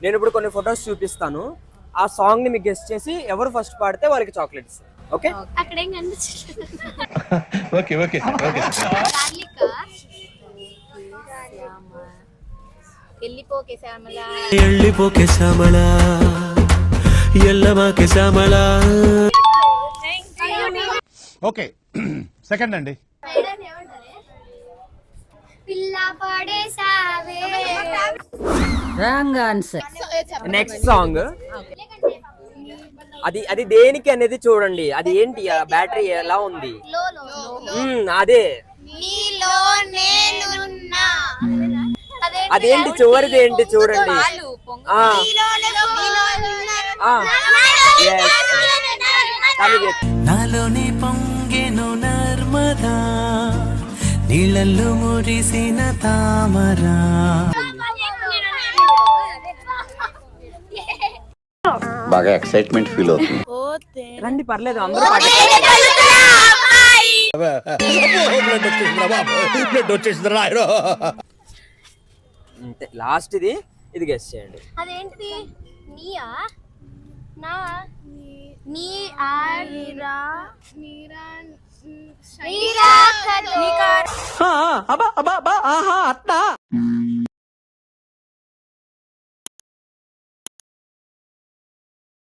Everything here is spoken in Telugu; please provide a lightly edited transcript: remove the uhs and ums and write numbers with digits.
నేను ఇప్పుడు కొన్ని ఫొటోస్ చూపిస్తాను, ఆ సాంగ్ ని మీకు గెస్ట్ చేసి ఎవరు ఫస్ట్ పాడితే వాళ్ళకి చాక్లెట్స్. ఓకే? అక్కడ ఏం కనిపించలేదు. Okay okay okay. వెళ్ళిపోకే శ్యామల, వెళ్ళిపోకే శ్యామల, ఎల్లమాకే శ్యామల. ఓకే సెకండ్ అండి. పిల్ల పడేసావే. Wrong answer. నెక్స్ట్ సాంగ్ అది దేనికి అనేది చూడండి, అది ఏంటి, బ్యాటరీ ఎలా ఉంది. అదే నీలో నేనున్నా. అదేంటి చివరిది ఏంటి చూడండి. నాలోని పొంగెను నర్మదా, నీళ్ళల్లో మురిసిన తామరా. బాగా ఎక్సైట్మెంట్ ఫీల్ అవుతుంది. రండి పర్లేదు, అందరూ లాస్ట్ ఇది గెస్ చేయండి. అదేంటి? నీయా నా నీ ఆరా నీరా నీరా